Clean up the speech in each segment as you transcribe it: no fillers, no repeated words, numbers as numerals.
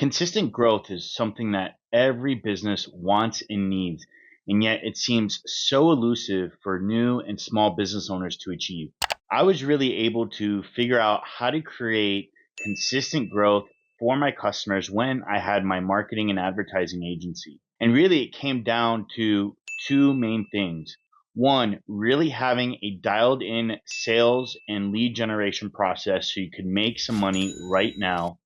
Consistent growth is something that every business wants and needs, and yet it seems so elusive for new and small business owners to achieve. I was really able to figure out how to create consistent growth for my customers when I had my marketing and advertising agency. And really, it came down to two main things. One, really having a dialed in sales and lead generation process so you can make some money right now,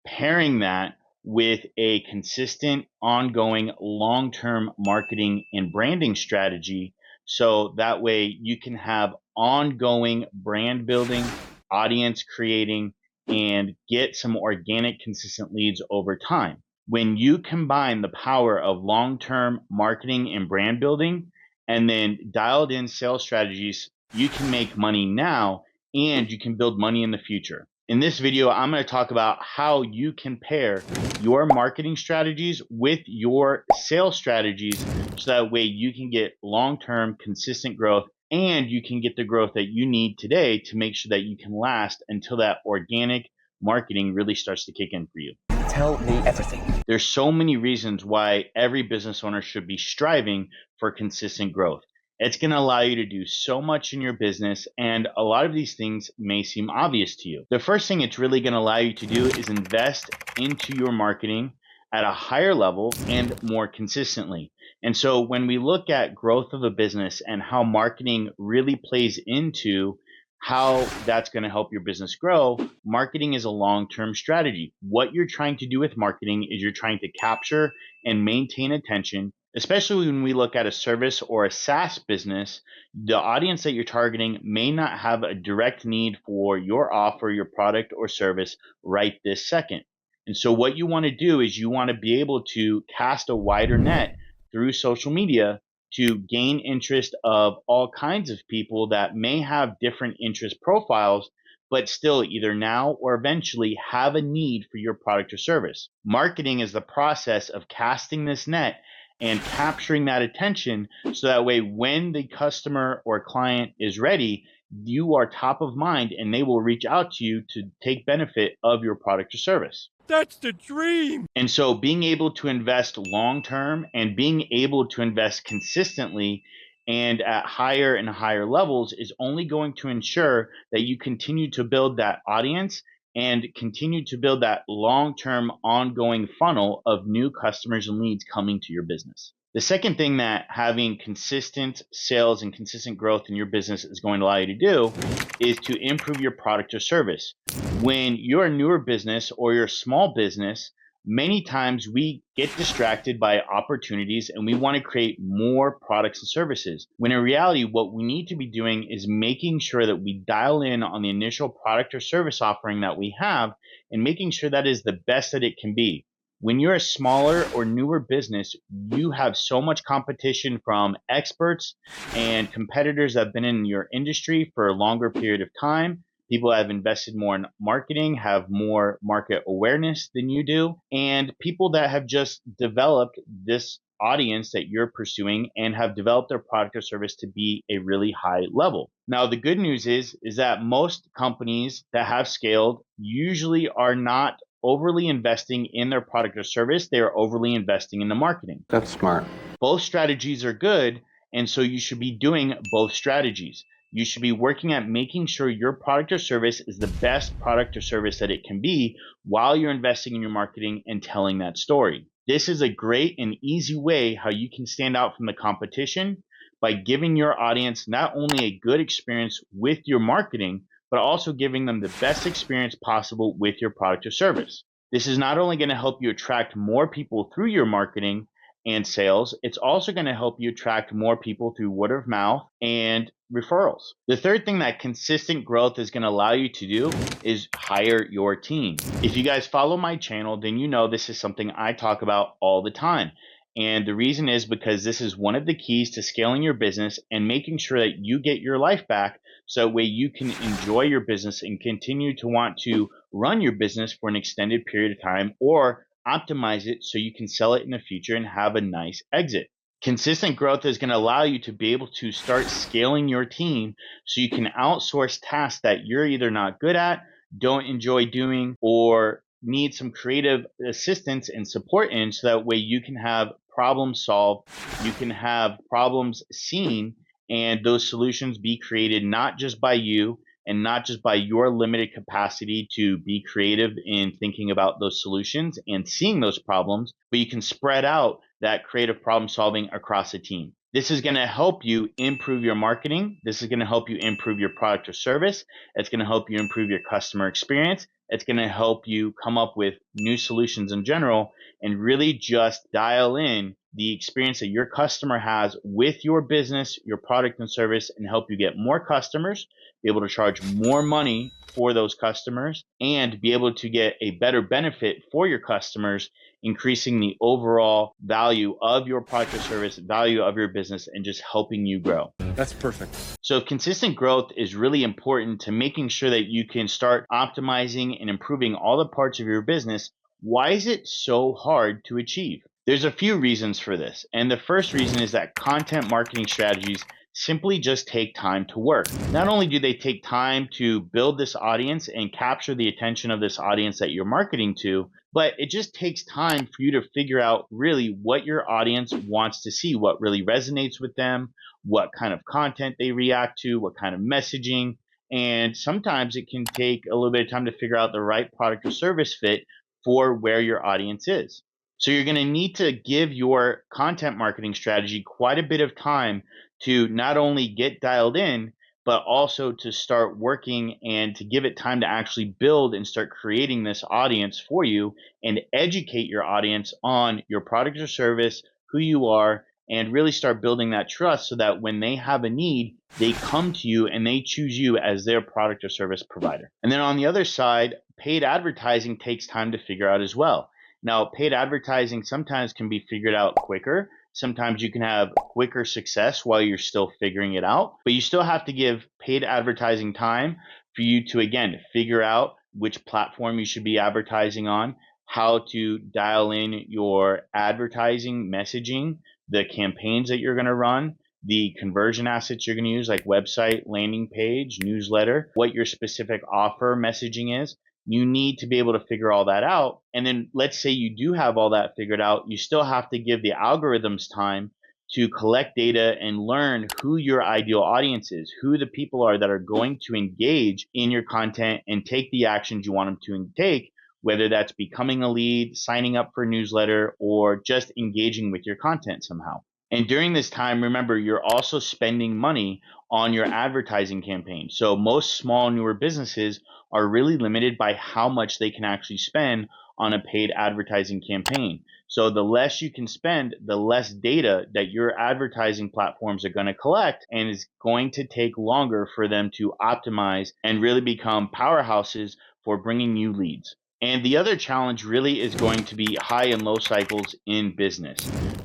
pairing that with a consistent, ongoing, long term marketing and branding strategy. So that way you can have ongoing brand building, audience creating, and get some organic, consistent leads over time. When you combine the power of long term marketing and brand building and then dialed in sales strategies, you can make money now and you can build money in the future. In this video, I'm going to talk about how you can pair your marketing strategies with your sales strategies so that way you can get long-term consistent growth and you can get the growth that you need today to make sure that you can last until that organic marketing really starts to kick in for you. Tell me everything. There's so many reasons why every business owner should be striving for consistent growth. It's going to allow you to do so much in your business, and a lot of these things may seem obvious to you. The first thing it's really going to allow you to do is invest into your marketing at a higher level and more consistently. And so when we look at growth of a business and how marketing really plays into how that's going to help your business grow, marketing is a long-term strategy. What you're trying to do with marketing is you're trying to capture and maintain attention. Especially when we look at a service or a SaaS business, the audience that you're targeting may not have a direct need for your offer, your product or service right this second. And so what you want to do is you want to be able to cast a wider net through social media to gain interest of all kinds of people that may have different interest profiles, but still either now or eventually have a need for your product or service. Marketing is the process of casting this net and capturing that attention so that way when the customer or client is ready, you are top of mind and they will reach out to you to take benefit of your product or service. That's the dream. And so being able to invest long term and being able to invest consistently and at higher and higher levels is only going to ensure that you continue to build that audience and continue to build that long-term ongoing funnel of new customers and leads coming to your business. The second thing that having consistent sales and consistent growth in your business is going to allow you to do is to improve your product or service. When you're a newer business or you're a small business, many times we get distracted by opportunities and we want to create more products and services. When in reality, what we need to be doing is making sure that we dial in on the initial product or service offering that we have and making sure that is the best that it can be. When you're a smaller or newer business, you have so much competition from experts and competitors that have been in your industry for a longer period of time. People that have invested more in marketing, have more market awareness than you do, and people that have just developed this audience that you're pursuing and have developed their product or service to be a really high level. Now, the good news is that most companies that have scaled usually are not overly investing in their product or service. They are overly investing in the marketing. That's smart. Both strategies are good, and so you should be doing both strategies. You should be working at making sure your product or service is the best product or service that it can be while you're investing in your marketing and telling that story. This is a great and easy way how you can stand out from the competition by giving your audience not only a good experience with your marketing, but also giving them the best experience possible with your product or service. This is not only going to help you attract more people through your marketing and sales, it's also going to help you attract more people through word of mouth and referrals. The third thing that consistent growth is going to allow you to do is hire your team. If you guys follow my channel, then you know this is something I talk about all the time. And the reason is because this is one of the keys to scaling your business and making sure that you get your life back so that way you can enjoy your business and continue to want to run your business for an extended period of time or optimize it so you can sell it in the future and have a nice exit. Consistent growth is going to allow you to be able to start scaling your team so you can outsource tasks that you're either not good at, don't enjoy doing, or need some creative assistance and support in, so that way you can have problems solved, you can have problems seen, and those solutions be created not just by you and not just by your limited capacity to be creative in thinking about those solutions and seeing those problems, but you can spread out that creative problem solving across a team. This is going to help you improve your marketing. This is going to help you improve your product or service. It's going to help you improve your customer experience. It's going to help you come up with new solutions in general and really just dial in the experience that your customer has with your business, your product and service, and help you get more customers, be able to charge more money for those customers, and be able to get a better benefit for your customers, increasing the overall value of your product or service, value of your business, and just helping you grow. That's perfect. So consistent growth is really important to making sure that you can start optimizing and improving all the parts of your business. Why is it so hard to achieve? There's a few reasons for this. And the first reason is that content marketing strategies simply just take time to work. Not only do they take time to build this audience and capture the attention of this audience that you're marketing to, but it just takes time for you to figure out really what your audience wants to see, what really resonates with them, what kind of content they react to, what kind of messaging. And sometimes it can take a little bit of time to figure out the right product or service fit for where your audience is. So you're going to need to give your content marketing strategy quite a bit of time to not only get dialed in, but also to start working and to give it time to actually build and start creating this audience for you and educate your audience on your product or service, who you are, and really start building that trust so that when they have a need, they come to you and they choose you as their product or service provider. And then on the other side, paid advertising takes time to figure out as well. Now, paid advertising sometimes can be figured out quicker. Sometimes you can have quicker success while you're still figuring it out, but you still have to give paid advertising time for you to, again, figure out which platform you should be advertising on, how to dial in your advertising messaging, the campaigns that you're going to run, the conversion assets you're going to use, like website, landing page, newsletter, what your specific offer messaging is. You need to be able to figure all that out. And then let's say you do have all that figured out, you still have to give the algorithms time to collect data and learn who your ideal audience is, who the people are that are going to engage in your content and take the actions you want them to take, whether that's becoming a lead, signing up for a newsletter, or just engaging with your content somehow. And during this time, remember, you're also spending money on your advertising campaign. So most small, newer businesses are really limited by how much they can actually spend on a paid advertising campaign. So the less you can spend, the less data that your advertising platforms are going to collect, and it's going to take longer for them to optimize and really become powerhouses for bringing you leads. And the other challenge really is going to be high and low cycles in business.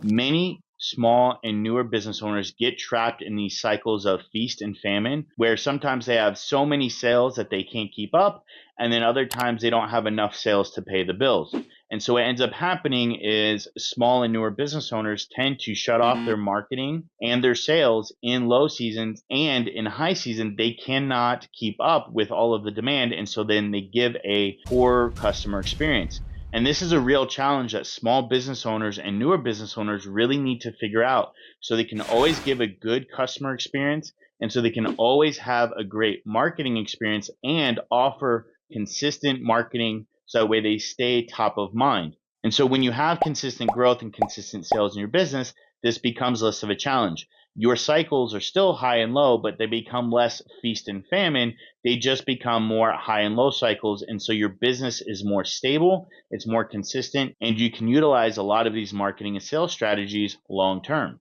Many small and newer business owners get trapped in these cycles of feast and famine, where sometimes they have so many sales that they can't keep up, and then other times they don't have enough sales to pay the bills. And so what ends up happening is small and newer business owners tend to shut off their marketing and their sales in low seasons, and in high season, they cannot keep up with all of the demand. And so then they give a poor customer experience. And this is a real challenge that small business owners and newer business owners really need to figure out, so they can always give a good customer experience, and so they can always have a great marketing experience and offer consistent marketing so that way they stay top of mind. And so when you have consistent growth and consistent sales in your business, this becomes less of a challenge. Your cycles are still high and low, but they become less feast and famine. They just become more high and low cycles. And so your business is more stable, it's more consistent, and you can utilize a lot of these marketing and sales strategies long term.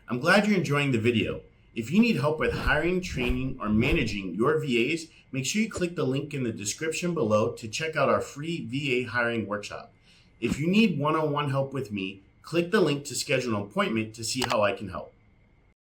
I'm glad you're enjoying the video. If you need help with hiring, training, or managing your VAs, make sure you click the link in the description below to check out our free VA hiring workshop. If you need one-on-one help with me, click the link to schedule an appointment to see how I can help.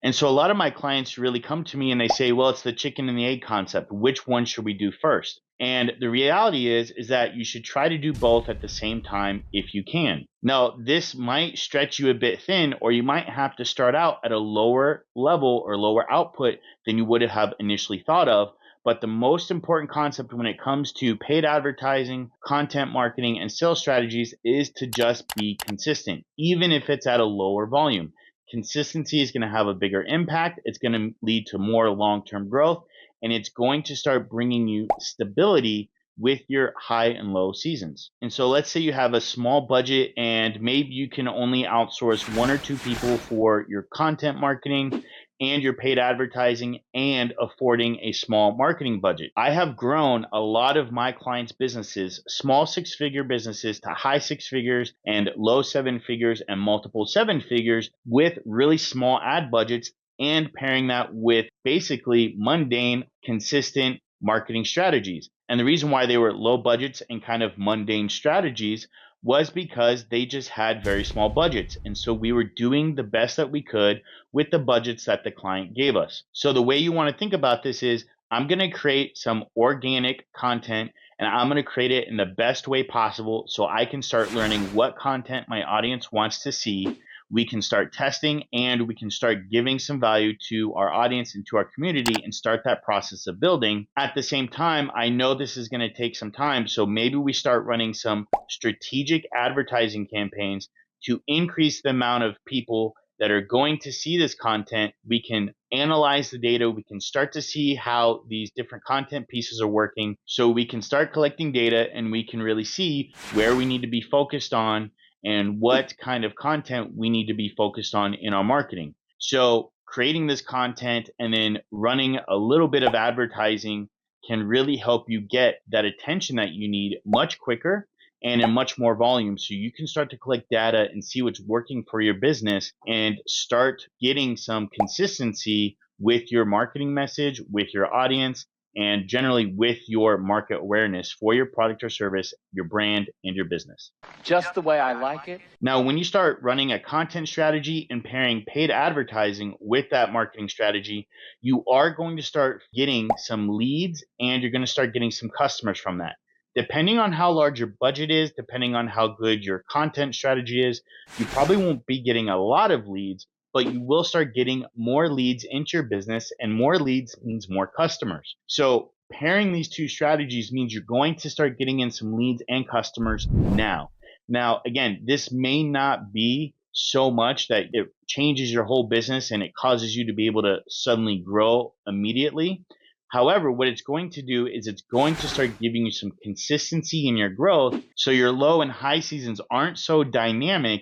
And so a lot of my clients really come to me and they say, well, it's the chicken and the egg concept. Which one should we do first? And the reality is that you should try to do both at the same time if you can. Now, this might stretch you a bit thin, or you might have to start out at a lower level or lower output than you would have initially thought of. But the most important concept when it comes to paid advertising, content marketing, and sales strategies is to just be consistent, even if it's at a lower volume. Consistency is going to have a bigger impact. It's going to lead to more long-term growth, and it's going to start bringing you stability with your high and low seasons. And so let's say you have a small budget and maybe you can only outsource 1 or 2 people for your content marketing and your paid advertising and affording a small marketing budget. I have grown a lot of my clients' businesses, small 6-figure businesses to high 6 figures and low 7 figures and multiple 7 figures with really small ad budgets and pairing that with basically mundane, consistent marketing strategies. And the reason why they were low budgets and kind of mundane strategies was because they just had very small budgets. And so we were doing the best that we could with the budgets that the client gave us. So the way you want to think about this is I'm going to create some organic content and I'm going to create it in the best way possible so I can start learning what content my audience wants to see. We can start testing and we can start giving some value to our audience and to our community and start that process of building. At the same time, I know this is going to take some time, so maybe we start running some strategic advertising campaigns to increase the amount of people that are going to see this content. We can analyze the data. We can start to see how these different content pieces are working. So we can start collecting data and we can really see where we need to be focused on and what kind of content we need to be focused on in our marketing. So creating this content and then running a little bit of advertising can really help you get that attention that you need much quicker and in much more volume. So you can start to collect data and see what's working for your business and start getting some consistency with your marketing message, with your audience, and generally with your market awareness for your product or service, your brand, and your business. Just the way I like it. Now, when you start running a content strategy and pairing paid advertising with that marketing strategy, you are going to start getting some leads and you're going to start getting some customers from that. Depending on how large your budget is, depending on how good your content strategy is, you probably won't be getting a lot of leads, but you will start getting more leads into your business, and more leads means more customers. So pairing these two strategies means you're going to start getting in some leads and customers now. Now, again, this may not be so much that it changes your whole business and it causes you to be able to suddenly grow immediately. However, what it's going to do is it's going to start giving you some consistency in your growth so your low and high seasons aren't so dynamic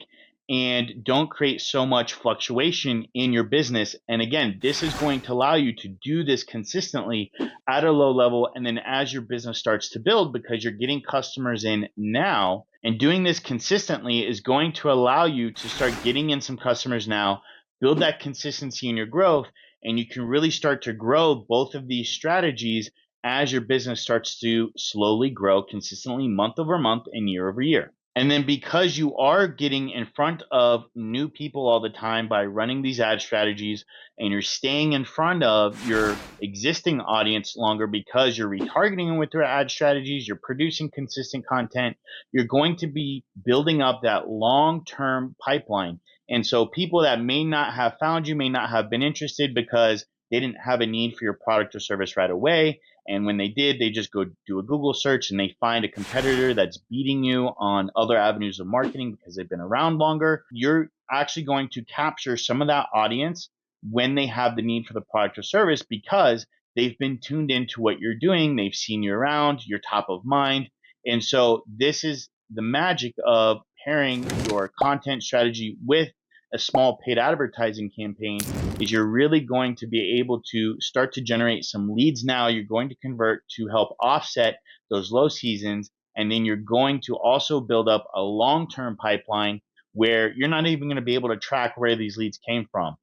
and don't create so much fluctuation in your business. And again, this is going to allow you to do this consistently at a low level. And then as your business starts to build, because you're getting customers in now and doing this consistently is going to allow you to start getting in some customers now, build that consistency in your growth, and you can really start to grow both of these strategies as your business starts to slowly grow consistently month over month and year over year. And then because you are getting in front of new people all the time by running these ad strategies and you're staying in front of your existing audience longer because you're retargeting them with your ad strategies, you're producing consistent content, you're going to be building up that long-term pipeline. And so people that may not have found you may not have been interested because they didn't have a need for your product or service right away. And when they did, they just go do a Google search and they find a competitor that's beating you on other avenues of marketing because they've been around longer. You're actually going to capture some of that audience when they have the need for the product or service because they've been tuned into what you're doing. They've seen you around, you're top of mind. And so this is the magic of pairing your content strategy with a small paid advertising campaign is you're really going to be able to start to generate some leads now. You're going to convert to help offset those low seasons. And then you're going to also build up a long-term pipeline where you're not even going to be able to track where these leads came from.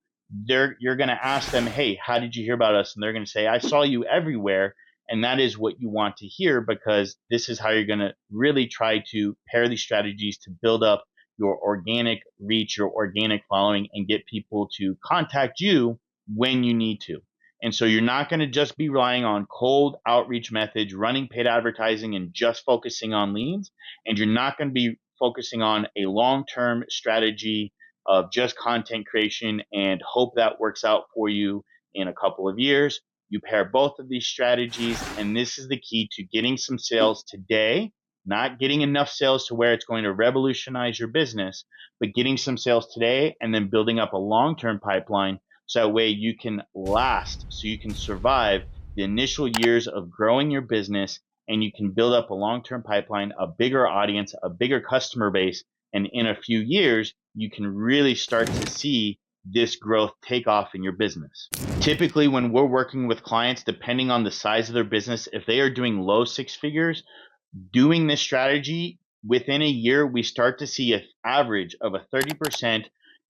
You're going to ask them, hey, how did you hear about us? And they're going to say, I saw you everywhere. And that is what you want to hear because this is how you're going to really try to pair these strategies to build up your organic reach, your organic following, and get people to contact you when you need to. And so you're not going to just be relying on cold outreach methods, running paid advertising and just focusing on leads. And you're not going to be focusing on a long-term strategy of just content creation and hope that works out for you in a couple of years. You pair both of these strategies, and this is the key to getting some sales today, not getting enough sales to where it's going to revolutionize your business, but getting some sales today and then building up a long-term pipeline so that way you can last, so you can survive the initial years of growing your business, and you can build up a long-term pipeline, a bigger audience, a bigger customer base, and in a few years, you can really start to see this growth take off in your business. Typically, when we're working with clients, depending on the size of their business, if they are doing low six figures, doing this strategy within a year, we start to see an average of a 30%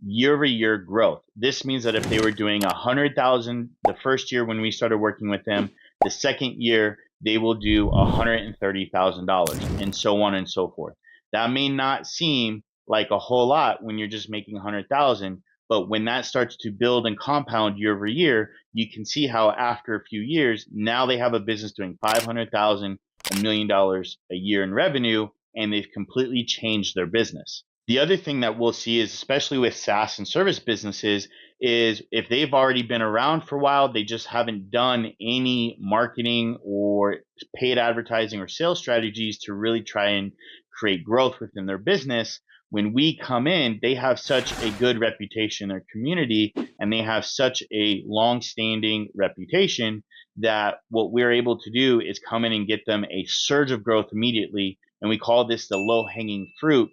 year-over-year growth. This means that if they were doing 100,000 the first year when we started working with them, the second year they will do $130,000, and so on and so forth. That may not seem like a whole lot when you're just making 100,000, but when that starts to build and compound year over year, you can see how after a few years, now they have a business doing 500,000, $1 million a year in revenue, and they've completely changed their business. The other thing that we'll see is, especially with SaaS and service businesses, is if they've already been around for a while, they just haven't done any marketing or paid advertising or sales strategies to really try and create growth within their business. When we come in, they have such a good reputation in their community, and they have such a long-standing reputation that what we're able to do is come in and get them a surge of growth immediately. And we call this the low-hanging fruit.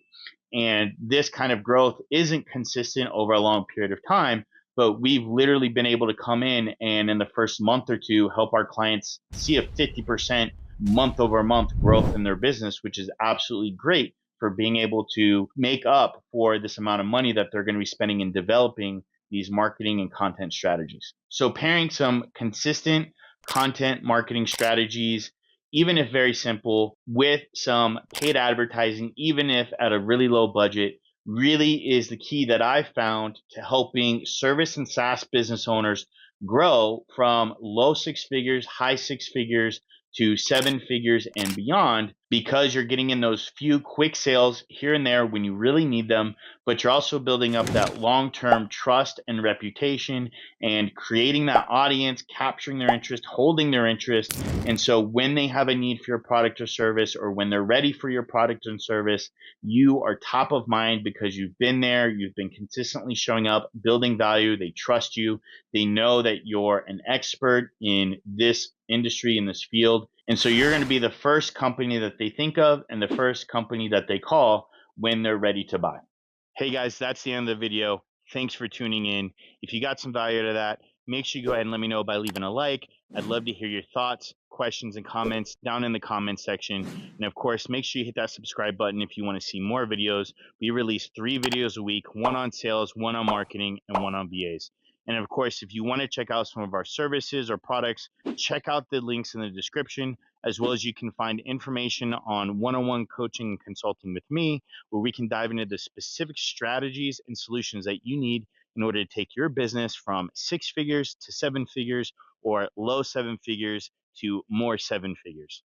And this kind of growth isn't consistent over a long period of time, but we've literally been able to come in and in the first month or two help our clients see a 50% month over month growth in their business, which is absolutely great for being able to make up for this amount of money that they're going to be spending in developing these marketing and content strategies. So pairing some consistent content marketing strategies, even if very simple, with some paid advertising, even if at a really low budget, really is the key that I've found to helping service and SaaS business owners grow from low six figures, high six figures to seven figures and beyond, because you're getting in those few quick sales here and there when you really need them, but you're also building up that long-term trust and reputation and creating that audience, capturing their interest, holding their interest. And so when they have a need for your product or service, or when they're ready for your product and service, you are top of mind because you've been there, you've been consistently showing up, building value, they trust you, they know that you're an expert in this industry, in this field. And so you're going to be the first company that they think of and the first company that they call when they're ready to buy. Hey guys, that's the end of the video. Thanks for tuning in. If you got some value out of that, make sure you go ahead and let me know by leaving a like. I'd love to hear your thoughts, questions, and comments down in the comments section. And of course, make sure you hit that subscribe button if you want to see more videos. We release 3 videos a week, one on sales, one on marketing, and one on VAs. And of course, if you want to check out some of our services or products, check out the links in the description, as well as you can find information on one-on-one coaching and consulting with me, where we can dive into the specific strategies and solutions that you need in order to take your business from 6 figures to 7 figures, or low 7 figures to more 7 figures.